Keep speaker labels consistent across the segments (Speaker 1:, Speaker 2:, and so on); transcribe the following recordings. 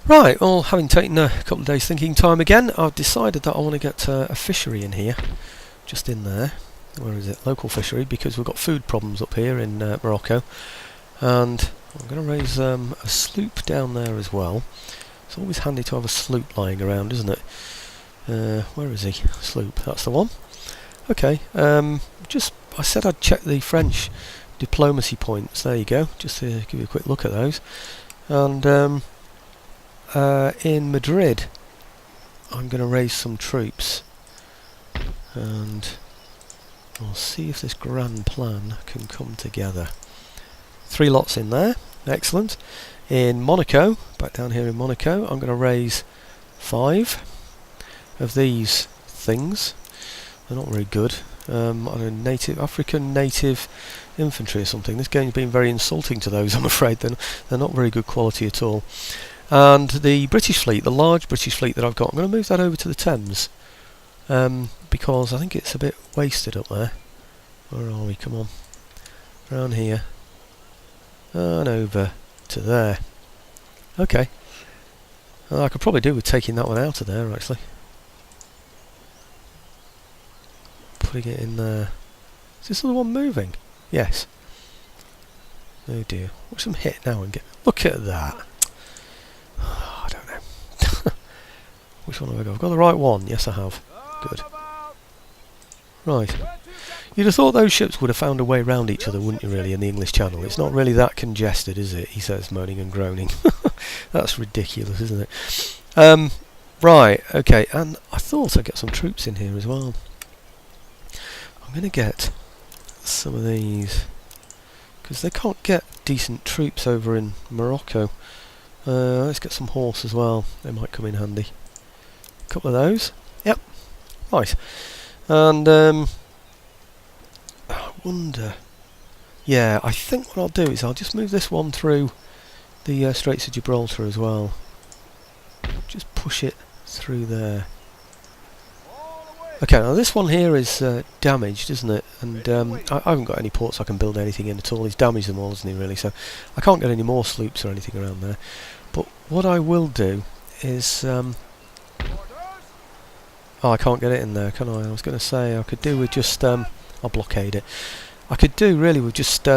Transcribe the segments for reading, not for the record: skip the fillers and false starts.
Speaker 1: Right, well, having taken a couple of days thinking time again, I've decided that I want to get a fishery in here, just in there. Where is it? Local fishery, because we've got food problems up here in Morocco, and I'm going to raise a sloop down there as well. It's always handy to have a sloop lying around, isn't it? Where is he? Sloop, that's the one. Okay, I said I'd check the French diplomacy points. There you go, just to give you a quick look at those. And in Madrid, I'm going to raise some troops, and we'll see if this grand plan can come together. 3 lots in there, excellent. In Monaco, back down here in Monaco, I'm going to raise 5 of these things. They're not very good. On a African native infantry or something. This game's been very insulting to those, I'm afraid. They're not very good quality at all. And the British fleet, the large British fleet that I've got, I'm going to move that over to the Thames, because I think it's a bit wasted up there. Where are we? Come on. Around here. And over to there. Okay. I could probably do with taking that one out of there, actually. Putting it in there. Is this other one moving? Yes. Oh dear. Watch them hit now and get... Look at that! Oh, I don't know. Which one have I got? I've got the right one. Yes, I have. Good. Right. You'd have thought those ships would have found a way round each other, wouldn't you, really, in the English Channel? It's not really that congested, is it? He says, moaning and groaning. That's ridiculous, isn't it? Right, okay, and I thought I'd get some troops in here as well. I'm going to get some of these, because they can't get decent troops over in Morocco. Let's get some horse as well. They might come in handy. A couple of those. Yep. Right. And I wonder. Yeah, I think what I'll do is I'll just move this one through the Straits of Gibraltar as well. Just push it through there. Okay, now this one here is damaged, isn't it? And I haven't got any ports I can build anything in at all. He's damaged them all, isn't he, really? So I can't get any more sloops or anything around there. But what I will do is... oh, I can't get it in there, can I? I was going to say I could do with just... I'll blockade it. I could do, really, with just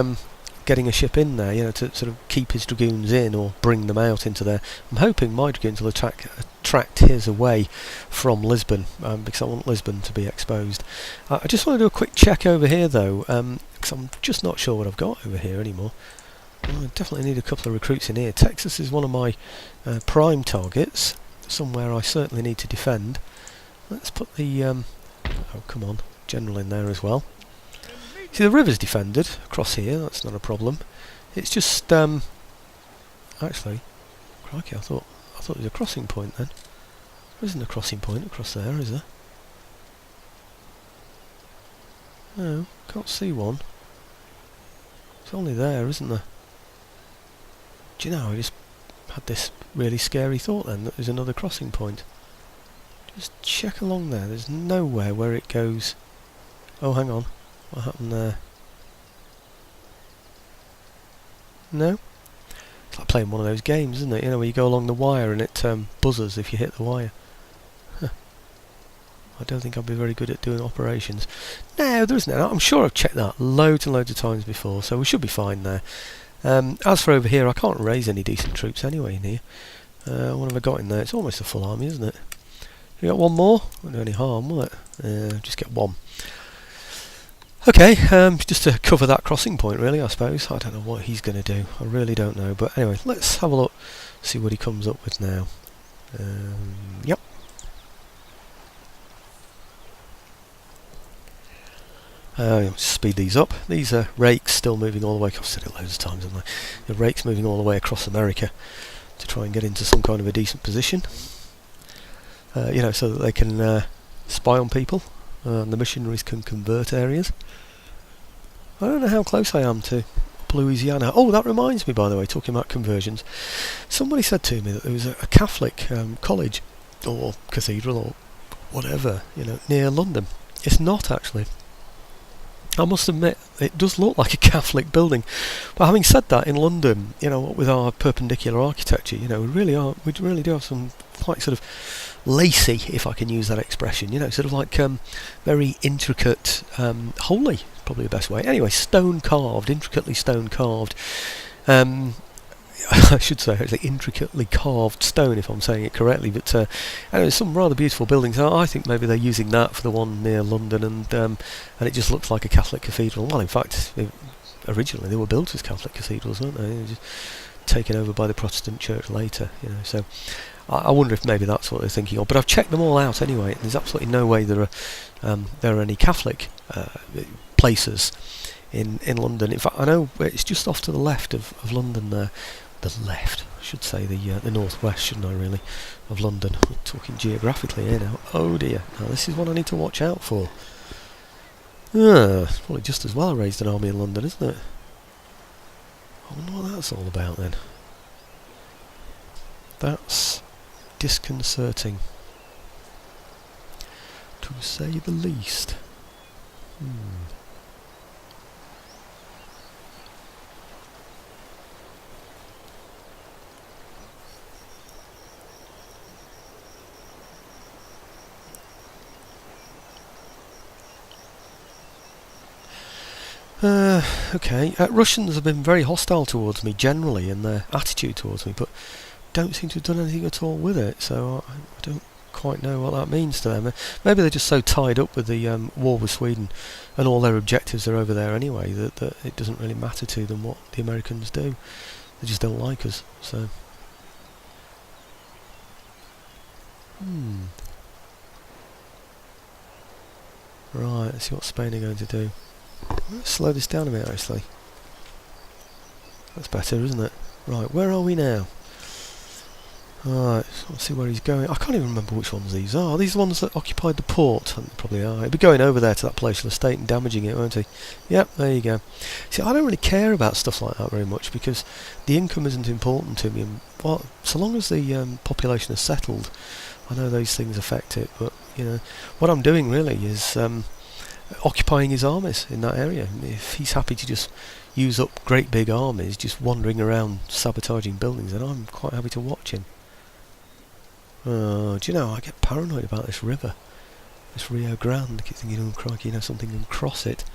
Speaker 1: getting a ship in there, you know, to sort of keep his dragoons in or bring them out into there. I'm hoping my dragoons will attract his away from Lisbon, because I want Lisbon to be exposed. I just want to do a quick check over here, though, because I'm just not sure what I've got over here anymore. I definitely need a couple of recruits in here. Texas is one of my prime targets, somewhere I certainly need to defend. Let's put the... oh, come on, general in there as well. See, the river's defended across here, that's not a problem. It's just, actually, crikey, I thought there was a crossing point then. There isn't a crossing point across there, is there? No, can't see one. It's only there, isn't there? Do you know, I just had this really scary thought then, that there's another crossing point. Just check along there, there's nowhere where it goes... Oh, hang on. What happened there? No? It's like playing one of those games, isn't it? You know, where you go along the wire and it buzzes if you hit the wire. Huh. I don't think I'll be very good at doing operations. No, there isn't. I'm sure I've checked that loads and loads of times before, so we should be fine there. As for over here, I can't raise any decent troops anyway in here. What have I got in there? It's almost a full army, isn't it? You got one more? Won't do any harm, will it? Just get one. Okay, just to cover that crossing point, really, I suppose. I don't know what he's going to do. I really don't know. But anyway, let's have a look, see what he comes up with now. Yep. Speed these up. These are rakes still moving all the way. I've said it loads of times, haven't I? The rakes moving all the way across America to try and get into some kind of a decent position. You know, so that they can spy on people. And the missionaries can convert areas. I don't know how close I am to Louisiana. Oh, that reminds me, by the way, talking about conversions. Somebody said to me that there was a Catholic college or cathedral or whatever, you know, near London. It's not, actually. I must admit, it does look like a Catholic building. But having said that, in London, you know, with our perpendicular architecture, you know, we really do have some quite sort of lacy, if I can use that expression, you know, sort of like very intricate, holy, probably the best way. Anyway, stone carved, intricately stone carved. I should say actually intricately carved stone, if I'm saying it correctly, but anyway, some rather beautiful buildings. I think maybe they're using that for the one near London, and it just looks like a Catholic cathedral. Well, in fact, originally they were built as Catholic cathedrals, weren't they? They were just taken over by the Protestant Church later, you know. So I wonder if maybe that's what they're thinking of. But I've checked them all out anyway, and there's absolutely no way there are any Catholic places in London. In fact, I know it's just off to the left of London there. The left, I should say, the northwest, shouldn't I really, of London. We're talking geographically here now. Oh dear, now this is what I need to watch out for. It's probably just as well I raised an army in London, isn't it? I wonder what that's all about then. That's disconcerting, to say the least. Okay, Russians have been very hostile towards me generally in their attitude towards me, but don't seem to have done anything at all with it, so I don't quite know what that means to them. Maybe they're just so tied up with the war with Sweden and all their objectives are over there anyway that it doesn't really matter to them what the Americans do. They just don't like us, so... Right, let's see what Spain are going to do. Let's slow this down a bit, actually. That's better, isn't it? Right, where are we now? Right, let's see where he's going. I can't even remember which ones these are. Are these the ones that occupied the port? They probably are. He'll be going over there to that palatial estate and damaging it, won't he? Yep, there you go. See, I don't really care about stuff like that very much because the income isn't important to me. And, well, so long as the population is settled, I know those things affect it. But, you know, what I'm doing really is... occupying his armies in that area. If he's happy to just use up great big armies just wandering around sabotaging buildings, then I'm quite happy to watch him. Do you know, I get paranoid about this river, this Rio Grande. I keep thinking, oh crikey, you know, something can cross it.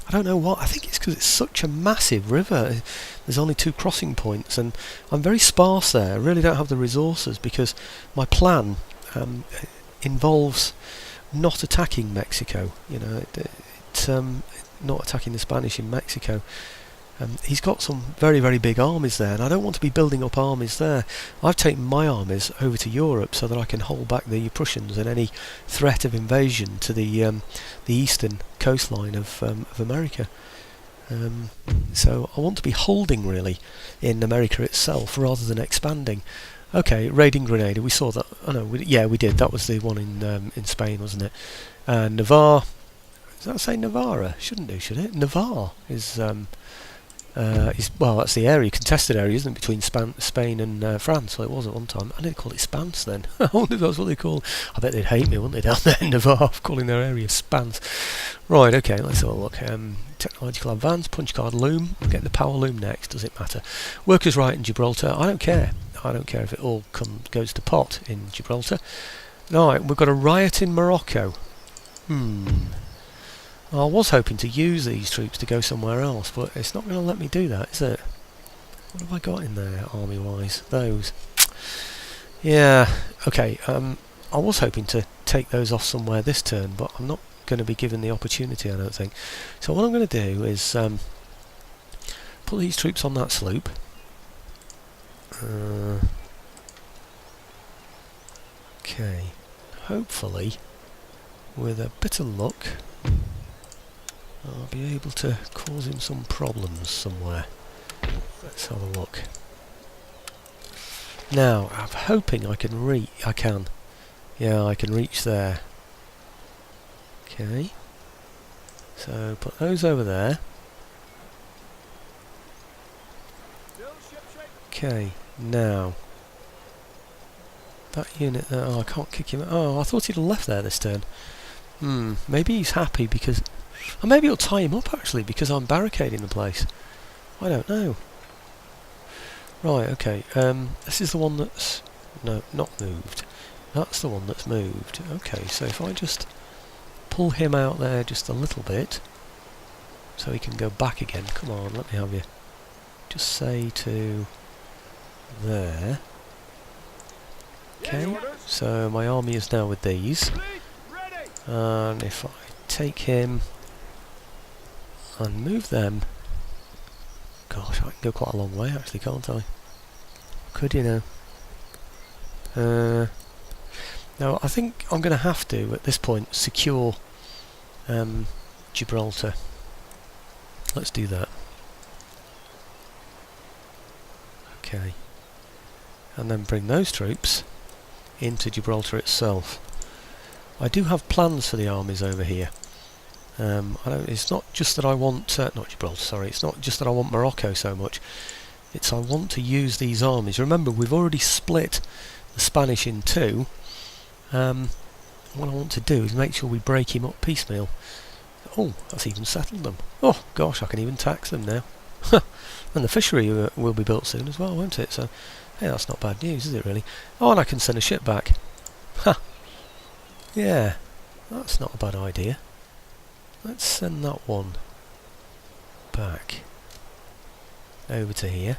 Speaker 1: I don't know what. I think it's because it's such a massive river. There's only 2 crossing points and I'm very sparse there. I really don't have the resources because my plan involves not attacking Mexico, you know, not attacking the Spanish in Mexico. He's got some very, very big armies there, and I don't want to be building up armies there. I've taken my armies over to Europe so that I can hold back the Prussians and any threat of invasion to the eastern coastline of America. So I want to be holding really in America itself rather than expanding. Okay, raiding Grenada, we saw that. Oh no, we did. That was the one in Spain, wasn't it? Navarre. Does that say Navarra? Shouldn't do, should it? Navarre is well, that's the area, contested area, isn't it, between Spain and France? Well, it was at one time. I didn't call it Spans then. I wonder if that's what they call. I bet they'd hate me, wouldn't they, down there in Navarre, for calling their area Spans. Right, okay, let's have a look. Technological advance, punch card loom. We'll get the power loom next. Does it matter? Workers' right in Gibraltar. I don't care. I don't care if it all goes to pot in Gibraltar. Right, we've got a riot in Morocco. I was hoping to use these troops to go somewhere else, but it's not going to let me do that, is it? What have I got in there, army-wise? Those. Yeah, okay. I was hoping to take those off somewhere this turn, but I'm not going to be given the opportunity, I don't think. So what I'm going to do is put these troops on that sloop. Okay. Hopefully, with a bit of luck, I'll be able to cause him some problems somewhere. Let's have a look. Now, I'm hoping I can reach. I can. Yeah, I can reach there. Okay. So, put those over there. Okay, now. That unit there. Oh, I can't kick him. Oh, I thought he'd have left there this turn. Maybe he's happy because And maybe it'll tie him up actually because I'm barricading the place. I don't know. Right, okay. This is the one that's... No, not moved. That's the one that's moved. Okay, so if I just pull him out there just a little bit so he can go back again. Come on, let me have you. Just say to there. Okay, so my army is now with these. And if I take him and move them... Gosh, I can go quite a long way actually, can't I? Could, you know. Now, I think I'm going to have to, at this point, secure Gibraltar. Let's do that. Okay. And then bring those troops into Gibraltar itself. I do have plans for the armies over here. It's not just that I want... not Gibraltar, sorry. It's not just that I want Morocco so much. It's I want to use these armies. Remember, we've already split the Spanish in two. What I want to do is make sure we break him up piecemeal. Oh, that's even settled them. Oh, gosh, I can even tax them now. And the fishery will be built soon as well, won't it? So, hey, that's not bad news, is it really? Oh, and I can send a ship back. Ha! Yeah, that's not a bad idea. Let's send that one back over to here.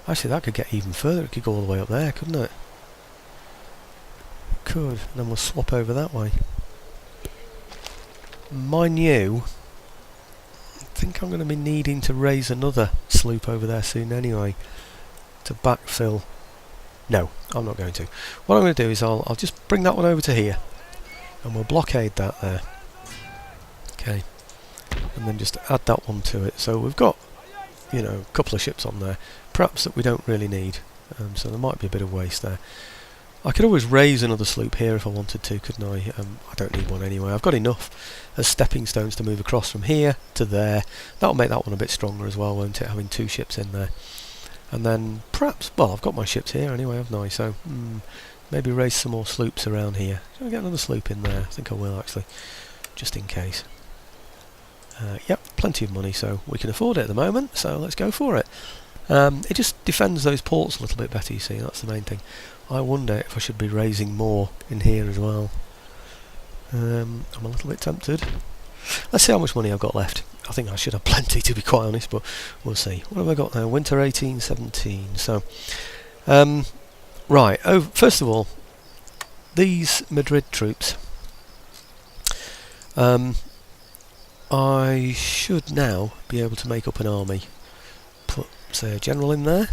Speaker 1: Actually, that could get even further. It could go all the way up there, couldn't it? It could. And then we'll swap over that way. Mind you, I think I'm going to be needing to raise another sloop over there soon anyway to backfill. No, I'm not going to. What I'm going to do is I'll just bring that one over to here and we'll blockade that there. Okay. And then just add that one to it. So we've got, you know, a couple of ships on there, perhaps that we don't really need. So there might be a bit of waste there. I could always raise another sloop here if I wanted to, couldn't I? I don't need one anyway. I've got enough as stepping stones to move across from here to there. That'll make that one a bit stronger as well, won't it? Having two ships in there. And then perhaps, well, I've got my ships here anyway, haven't I? So maybe raise some more sloops around here. Shall I get another sloop in there? I think I will actually, just in case. Yep, plenty of money, so we can afford it at the moment, so let's go for it. It just defends those ports a little bit better, you see, that's the main thing. I wonder if I should be raising more in here as well. I'm a little bit tempted. Let's see how much money I've got left. I think I should have plenty, to be quite honest, but we'll see. What have I got now? Winter 1817. So, right. Oh, first of all, these Madrid troops. I should now be able to make up an army. Put, say, a general in there,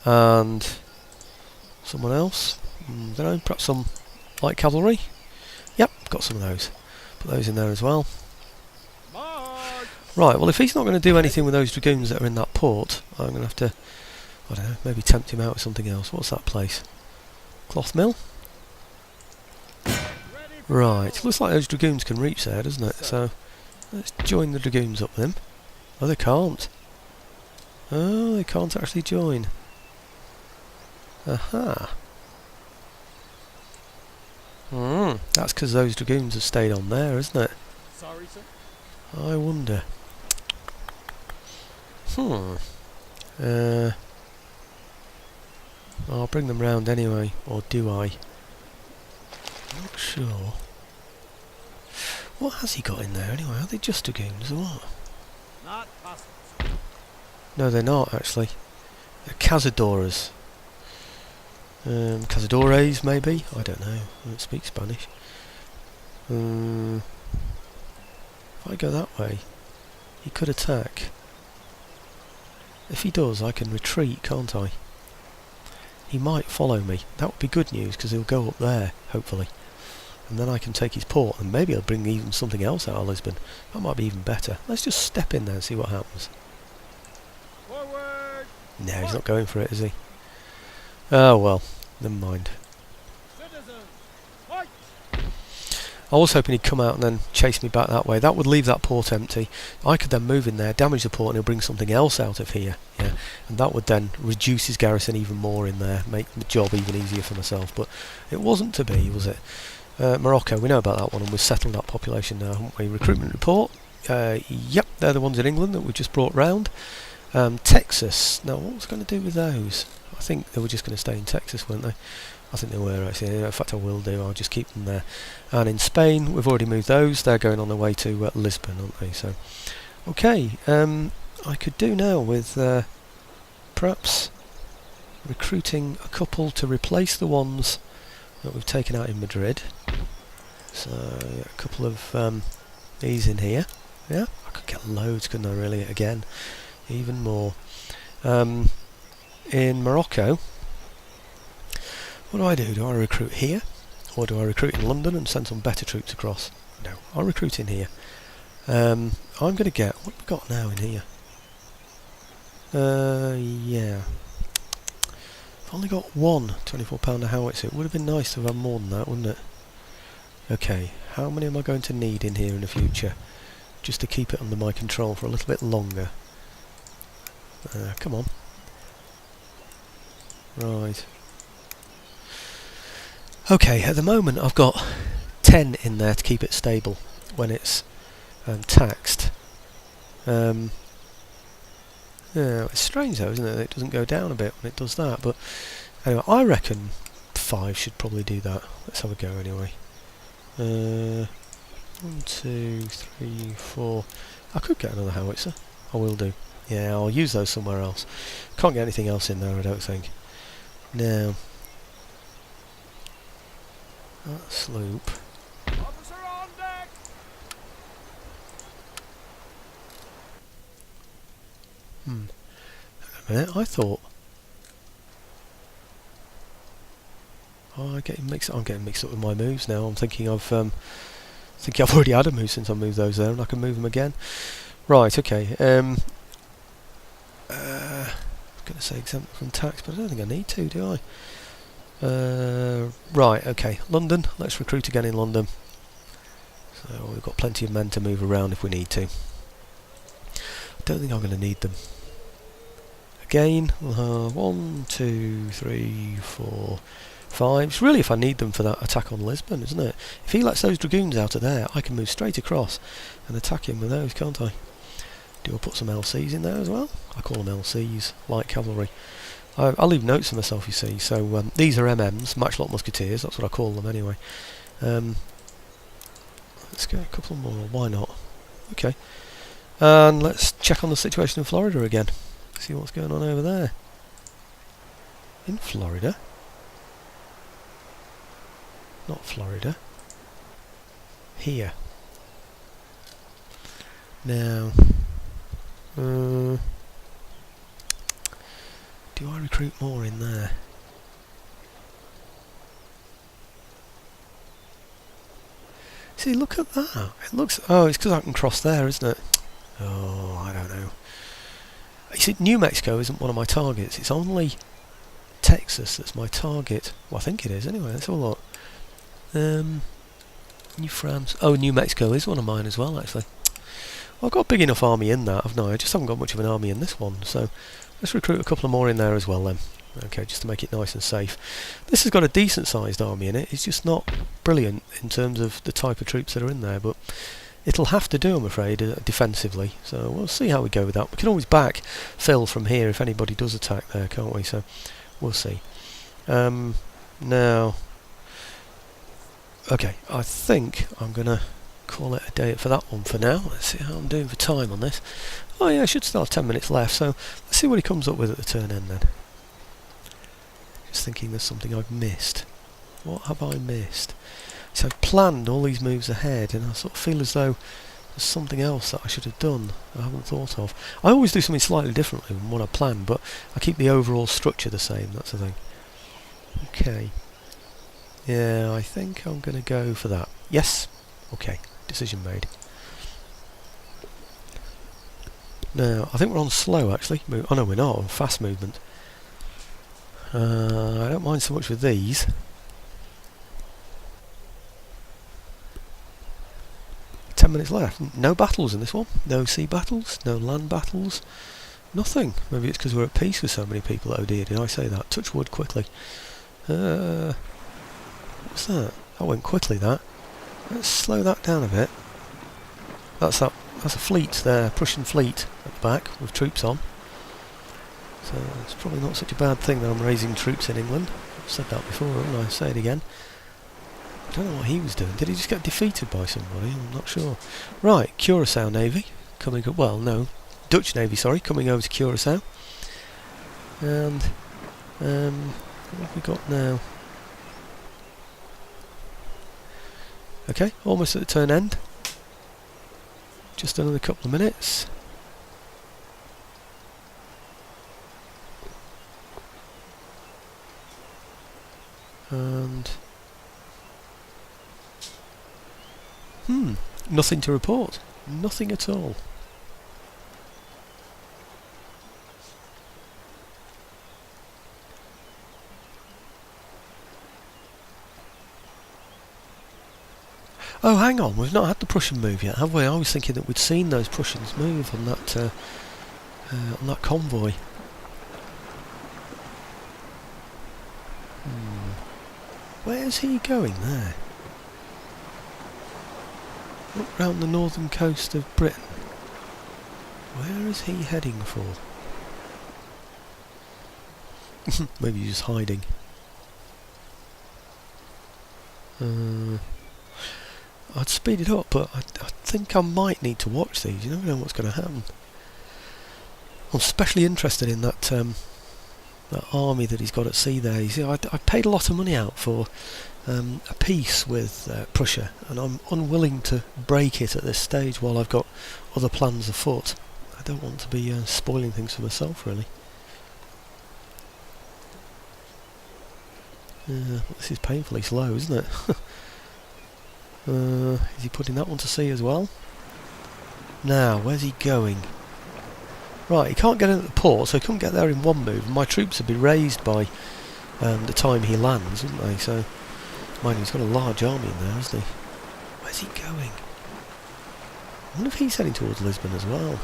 Speaker 1: and someone else. Don't know. Perhaps some light cavalry. Yep, got some of those. Put those in there as well. Right, well if he's not going to do anything with those dragoons that are in that port, I'm going to have to, I don't know, maybe tempt him out with something else. What's that place? Cloth mill? Right, looks like those dragoons can reach there, doesn't it? So, let's join the dragoons up with him. Oh, they can't. Oh, they can't actually join. Aha. That's because those dragoons have stayed on there, isn't it?
Speaker 2: Sorry, sir.
Speaker 1: I wonder. I'll bring them round anyway, or do I? Not sure. What has he got in there anyway? Are they just dragoons or what?
Speaker 2: Not possible, sir.
Speaker 1: No, they're not actually. They're Cazadoras. Cazadores maybe? I don't know. I don't speak Spanish. If I go that way, he could attack. If he does, I can retreat, can't I? He might follow me. That would be good news, because he'll go up there, hopefully. And then I can take his port, and maybe he'll bring even something else out of Lisbon. That might be even better. Let's just step in there and see what happens.
Speaker 2: Forward!
Speaker 1: No, he's not going for it, is he? Oh well, never mind.
Speaker 2: Citizens, fight!
Speaker 1: I was hoping he'd come out and then chase me back that way. That would leave that port empty. I could then move in there, damage the port, and he'll bring something else out of here. Yeah, and that would then reduce his garrison even more in there, make the job even easier for myself. But it wasn't to be, was it? Morocco, we know about that one, and we've settled that population now, haven't we? Recruitment report. Yep, they're the ones in England that we just brought round. Texas. Now, what was I going to do with those? I think they were just going to stay in Texas, weren't they? I think they were actually. In fact, I will do. I'll just keep them there. And in Spain, we've already moved those. They're going on their way to Lisbon, aren't they? So, okay. I could do now with perhaps recruiting a couple to replace the ones that we've taken out in Madrid. So, a couple of these in here. Yeah, I could get loads, couldn't I? Really, again, even more. In Morocco. What do I do? Do I recruit here? Or do I recruit in London and send some better troops across? No, I'll recruit in here. I'm going to get... What have we got now in here? Yeah. I've only got one 24-pounder howitzer. It would have been nice to have more than that, wouldn't it? Okay, how many am I going to need in here in the future? Just to keep it under my control for a little bit longer. Come on. Right. Okay, at the moment I've got 10 in there to keep it stable when it's taxed. Yeah, it's strange though, isn't it? It doesn't go down a bit when it does that. But anyway, I reckon 5 should probably do that. Let's have a go anyway. 1, 2, 3, 4. I could get another howitzer. I will do. Yeah, I'll use those somewhere else. Can't get anything else in there, I don't think. Now. That sloop.
Speaker 2: Officer on deck.
Speaker 1: Hang on a minute, I thought... Oh, I'm getting mixed up with my moves now. I'm thinking I've already had a move since I moved those there, and I can move them again. Right, okay. I was going to say exempt from tax, but I don't think I need to, do I? Right, okay. London. Let's recruit again in London. So we've got plenty of men to move around if we need to. I don't think I'm going to need them. Again, we'll have 1, 2, 3, 4, 5. It's really if I need them for that attack on Lisbon, isn't it? If he lets those dragoons out of there, I can move straight across and attack him with those, can't I? Do I put some LCs in there as well? I call them LCs, light cavalry. I'll leave notes for myself, you see. So these are MMs, matchlock musketeers. That's what I call them anyway. Let's get a couple more. Why not? Okay. And let's check on the situation in Florida again. See what's going on over there. In Florida? Not Florida. Here. Now. Do I recruit more in there? See, look at that. It looks... Oh, it's because I can cross there, isn't it? Oh, I don't know. You see, New Mexico isn't one of my targets. It's only Texas that's my target. Well, I think it is, anyway. Let's have a look. New France... Oh, New Mexico is one of mine as well, actually. Well, I've got a big enough army in that, haven't I? I just haven't got much of an army in this one, so... Let's recruit a couple of more in there as well then. Okay, just to make it nice and safe. This has got a decent sized army in it. It's just not brilliant in terms of the type of troops that are in there, but it'll have to do, I'm afraid, defensively. So we'll see how we go with that. We can always backfill from here if anybody does attack there, can't we? So we'll see. Now, okay, I think I'm going to call it a day for that one for now. Let's see how I'm doing for time on this. Oh yeah, I should still have 10 minutes left, so let's see what he comes up with at the turn end then. Just thinking there's something I've missed. What have I missed? So I've planned all these moves ahead, and I sort of feel as though there's something else that I should have done I haven't thought of. I always do something slightly differently than what I plan, but I keep the overall structure the same, that's the thing. Okay. Yeah, I think I'm going to go for that. Yes. Okay. Decision made. Now, I think we're on slow actually. Oh no, we're not. On fast movement. I don't mind so much with these. 10 minutes left. No battles in this one. No sea battles, no land battles, nothing. Maybe it's because we're at peace with so many people. Oh dear, did I say that? Touch wood quickly. What's that? That went quickly, that. Let's slow that down a bit. That's a fleet there, Prussian fleet at the back with troops on. So it's probably not such a bad thing that I'm raising troops in England. I've said that before, haven't I? Say it again. I don't know what he was doing. Did he just get defeated by somebody? I'm not sure. Right, Curaçao Navy coming up. Well, no, Dutch Navy. Sorry, coming over to Curaçao. And what have we got now? Okay, almost at the turn end. Just another couple of minutes. And nothing to report. Nothing at all. Oh, hang on, we've not had the Prussian move yet, have we? I was thinking that we'd seen those Prussians move on that convoy. Where's he going there? Up round the northern coast of Britain. Where is he heading for? Maybe he's just hiding. I'd speed it up, but I think I might need to watch these. You never know what's going to happen. I'm especially interested in that army that he's got at sea there. You see, I paid a lot of money out for a peace with Prussia, and I'm unwilling to break it at this stage while I've got other plans afoot. I don't want to be spoiling things for myself, really. This is painfully slow, isn't it? Is he putting that one to sea as well? Now, where's he going? Right, he can't get in at the port, so he couldn't get there in one move. My troops would be raised by the time he lands, wouldn't they? So, mind you, he's got a large army in there, hasn't he? Where's he going? I wonder if he's heading towards Lisbon as well.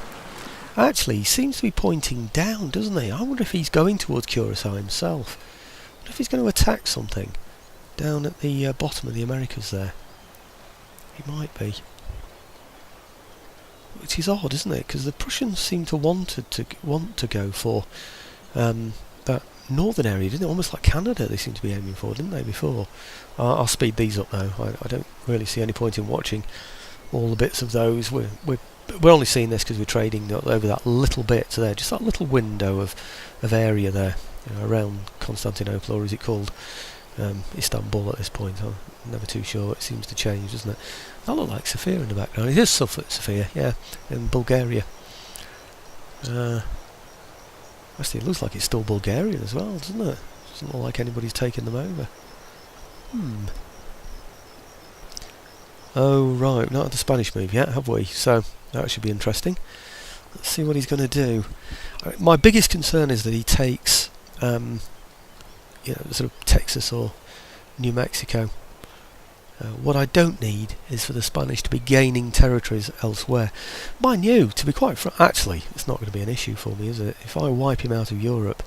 Speaker 1: Actually, he seems to be pointing down, doesn't he? I wonder if he's going towards Curaçao himself. I wonder if he's going to attack something down at the bottom of the Americas there. He might be. Which is odd, isn't it? Because the Prussians seem to want to go for that northern area, didn't it? Almost like Canada they seem to be aiming for, didn't they, before? I'll speed these up though. I don't really see any point in watching all the bits of those. We're only seeing this because we're trading over that little bit there, just that little window of area there, you know, around Constantinople, or is it called Istanbul at this point? I'm never too sure. It seems to change, doesn't it? That looks like Sofia in the background. It is Sofia, yeah, in Bulgaria. Actually, it looks like it's still Bulgarian as well, doesn't it? Doesn't look like anybody's taken them over. Oh right, we've not had the Spanish move yet, have we? So that should be interesting. Let's see what he's going to do. My biggest concern is that he takes, sort of Texas or New Mexico. What I don't need is for the Spanish to be gaining territories elsewhere. Mind you, to be quite frank, actually, it's not going to be an issue for me, is it? If I wipe him out of Europe,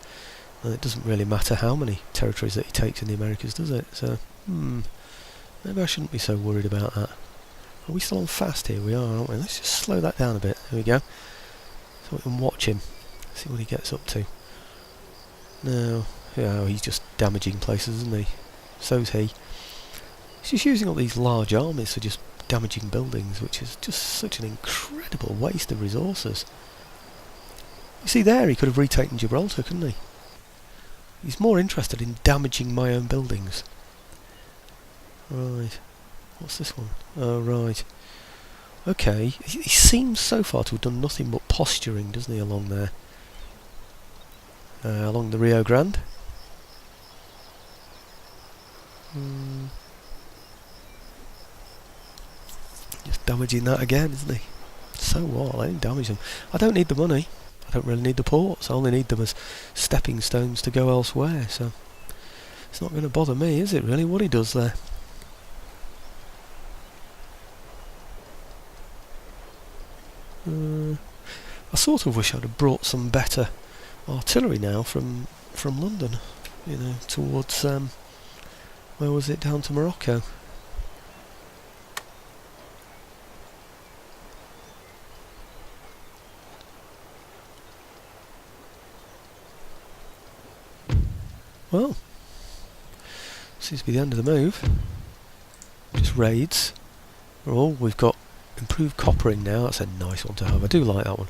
Speaker 1: then it doesn't really matter how many territories that he takes in the Americas, does it? So, maybe I shouldn't be so worried about that. Are we still on fast here? We are, aren't we? Let's just slow that down a bit. There we go. So we can watch him, see what he gets up to. No, yeah, he's just damaging places, isn't he? So's he. He's just using all these large armies for just damaging buildings, which is just such an incredible waste of resources. You see there, he could have retaken Gibraltar, couldn't he? He's more interested in damaging my own buildings. Right. What's this one? Oh, right. Okay. He seems so far to have done nothing but posturing, doesn't he, along there? Along the Rio Grande. Just damaging that again, isn't he? So what? I didn't damage them. I don't need the money. I don't really need the ports. I only need them as stepping stones to go elsewhere, so it's not going to bother me, is it really, what he does there? I sort of wish I'd have brought some better artillery now from London, you know, towards where was it, down to Morocco. Well, seems to be the end of the move. Just raids. Oh, we've got improved coppering now. That's a nice one to have. I do like that one.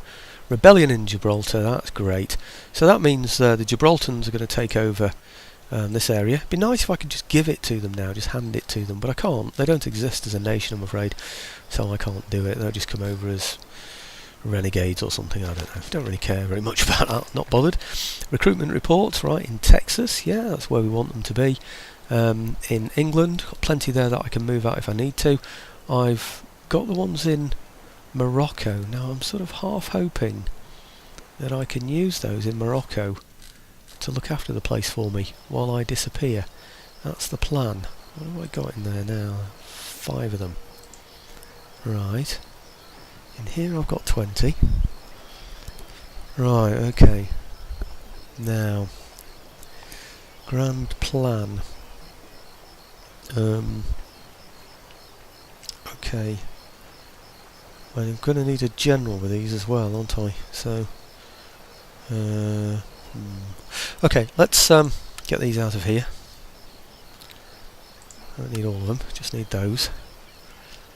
Speaker 1: Rebellion in Gibraltar. That's great. So that means the Gibraltans are going to take over this area. It'd be nice if I could just give it to them now, just hand it to them, but I can't. They don't exist as a nation, I'm afraid, so I can't do it. They'll just come over as renegades or something. I don't know. Don't really care very much about that. Not bothered. Recruitment reports, right, in Texas. Yeah, that's where we want them to be. In England, got plenty there that I can move out if I need to. I've got the ones in Morocco. Now I'm sort of half hoping that I can use those in Morocco to look after the place for me while I disappear. That's the plan. What have I got in there now? 5 of them. Right. In here I've got 20. Right, okay. Now, grand plan. Okay. Well, I'm going to need a general with these as well, aren't I? So, okay, let's get these out of here. I don't need all of them, just need those.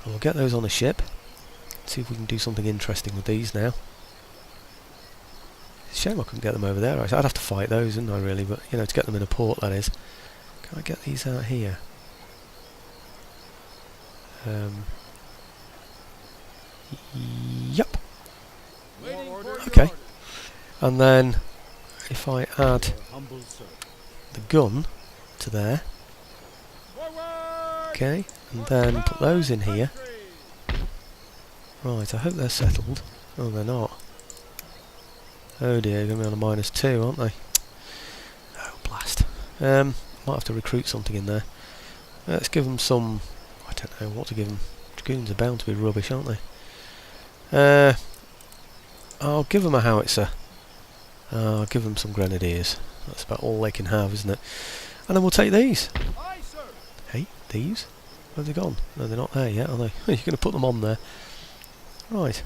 Speaker 1: And we'll get those on a ship. See if we can do something interesting with these now. It's a shame I couldn't get them over there. I'd have to fight those, wouldn't I, really? But, you know, to get them in a port, that is. Can I get these out here? Yep. Okay. And then if I add the gun to there, okay, and then put those in here. Right, I hope they're settled. Oh, they're not. Oh dear, they're going to be on a -2, aren't they? Oh, blast. Might have to recruit something in there. Let's give them some... I don't know what to give them. Dragoons are bound to be rubbish, aren't they? I'll give them a howitzer. I'll give them some grenadiers. That's about all they can have, isn't it? And then we'll take these. Hey, these? Where have they gone? No, they're not there yet, are they? You're going to put them on there. Right.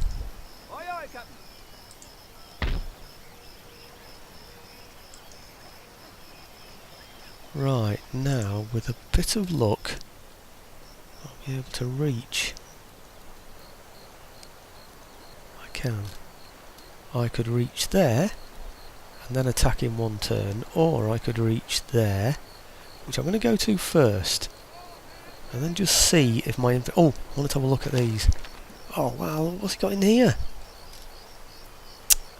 Speaker 1: Right, now, with a bit of luck, I'll be able to reach. I can. I could reach there, and then attack in one turn, or I could reach there, which I'm going to go to first, and then just see if my... Oh, I want to have a look at these. Oh, wow, what's he got in here?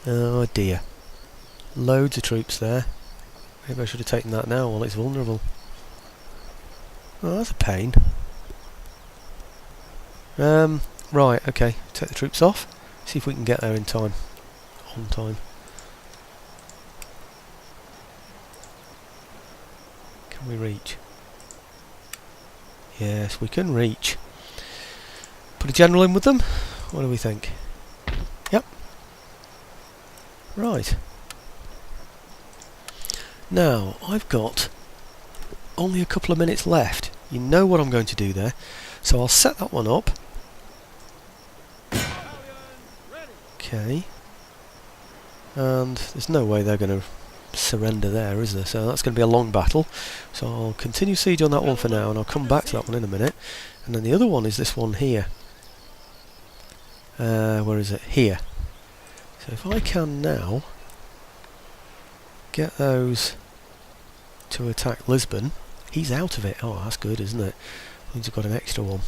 Speaker 1: Oh dear. Loads of troops there. Maybe I should have taken that now while it's vulnerable. Oh, that's a pain. Right, okay. Take the troops off. See if we can get there in time. On time. Can we reach? Yes, we can reach. Put a general in with them. What do we think? Yep. Right. Now, I've got only a couple of minutes left. You know what I'm going to do there. So I'll set that one up. Okay. And there's no way they're going to surrender there, is there? So that's going to be a long battle. So I'll continue siege on that one for now, and I'll come back to that one in a minute. And then the other one is this one here. Where is it? Here. So if I can now get those to attack Lisbon. He's out of it. Oh, that's good, isn't it? Means I've got an extra one.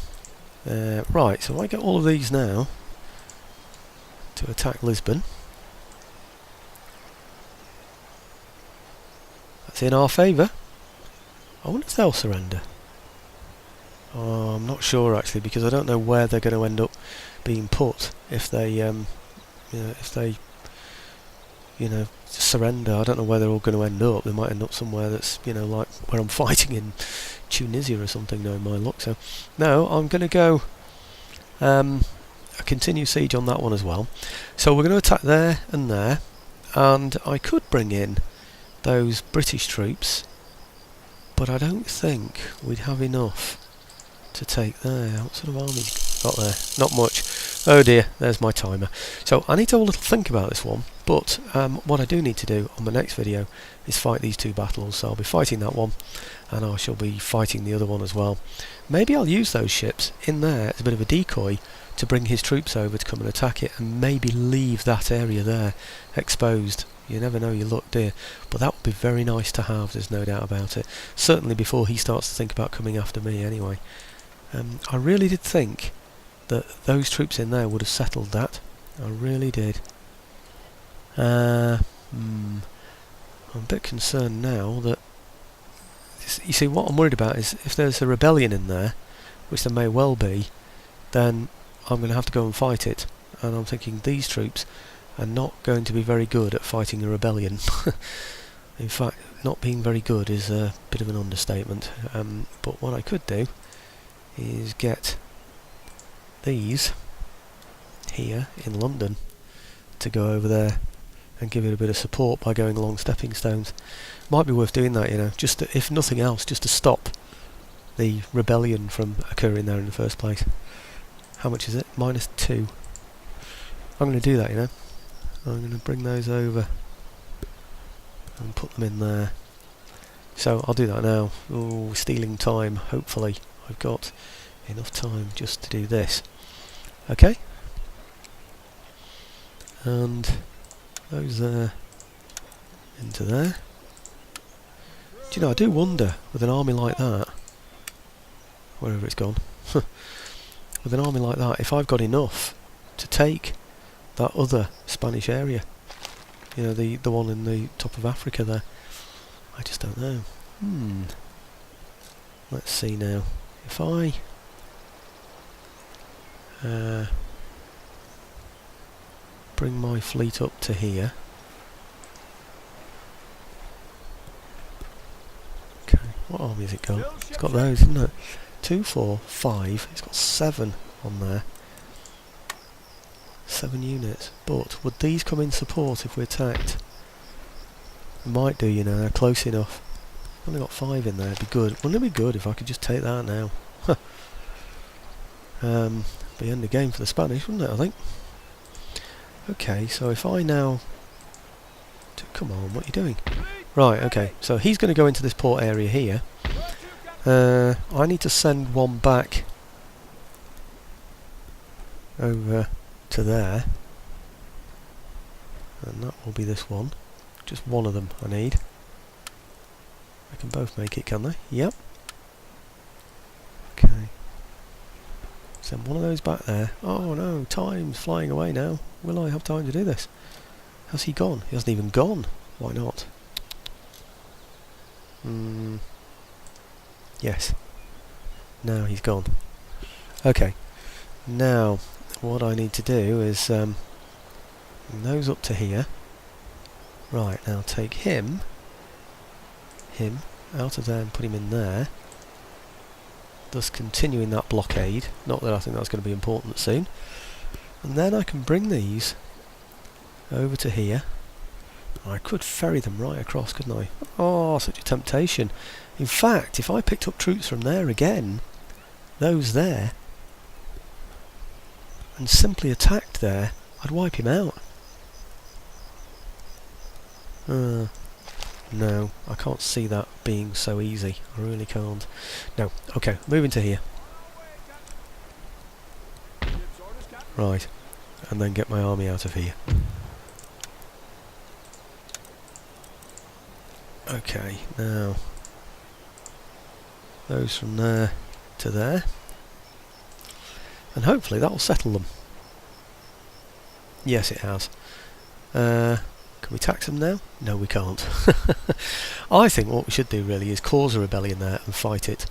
Speaker 1: Right, so I get all of these now to attack Lisbon. That's in our favour. I wonder if they'll surrender. Oh, I'm not sure actually, because I don't know where they're going to end up being put if they, surrender. I don't know where they're all going to end up. They might end up somewhere that's, like where I'm fighting in Tunisia or something, knowing my luck. So, no, I'm going to go a a continued siege on that one as well. So we're going to attack there, and I could bring in those British troops, but I don't think we'd have enough to take there. What sort of army got there? Not much. Oh dear, there's my timer. So I need to have a little think about this one, but what I do need to do on my next video is fight these two battles. So I'll be fighting that one, and I shall be fighting the other one as well. Maybe I'll use those ships in there as a bit of a decoy to bring his troops over to come and attack it, and maybe leave that area there exposed. You never know your luck, dear. But that would be very nice to have, there's no doubt about it. Certainly before he starts to think about coming after me anyway. I really did think that those troops in there would have settled that. I really did. I'm a bit concerned now that... You see, what I'm worried about is if there's a rebellion in there, which there may well be, then I'm going to have to go and fight it. And I'm thinking these troops are not going to be very good at fighting a rebellion. In fact, not being very good is a bit of an understatement. But what I could do is get these here in London to go over there and give it a bit of support by going along stepping stones. Might be worth doing that, you know, just to, if nothing else, just to stop the rebellion from occurring there in the first place. How much is it? -2. I'm going to do that, you know. I'm going to bring those over and put them in there. So I'll do that now. Oh, stealing time. Hopefully I've got enough time just to do this. Okay. And those there into there. Do you know, I do wonder, with an army like that, wherever it's gone, with an army like that, if I've got enough to take that other Spanish area, you know, the one in the top of Africa there. I just don't know. Let's see now. If I bring my fleet up to here. Okay, what army has it got? It's got those, isn't it? 2, 4, 5. It's got 7 on there. 7 units. But would these come in support if we attacked? Might do, you know. They're close enough. Only got 5 in there. It'd be good. Wouldn't it be good if I could just take that now? Be end of game for the Spanish, wouldn't it, I think? Okay, so if I now... Come on, what are you doing? Right, okay, so he's going to go into this port area here. I need to send one back over to there. And that will be this one. Just one of them I need. They can both make it, can they? Yep. Okay. Send one of those back there. Oh no, time's flying away now. Will I have time to do this? Has he gone? He hasn't even gone. Why not? Yes. Now he's gone. Okay. Now, what I need to do is bring those up to here. Right, now take him out of there and put him in there. Thus continuing that blockade. Not that I think that's going to be important soon. And then I can bring these over to here. I could ferry them right across, couldn't I? Oh, such a temptation. In fact, if I picked up troops from there again, those there, and simply attacked there, I'd wipe him out. No, I can't see that being so easy. I really can't. No, okay, moving to here. Right, and then get my army out of here. Okay, now those from there to there, and hopefully that will settle them. Yes, it has. Can we tax them now? No, we can't. I think what we should do really is cause a rebellion there and fight it.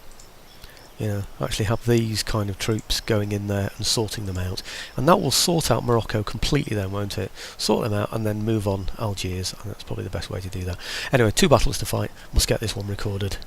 Speaker 1: You know, actually have these kind of troops going in there and sorting them out. And that will sort out Morocco completely then, won't it? Sort them out and then move on Algiers, and that's probably the best way to do that. Anyway, 2 battles to fight. Must get this one recorded.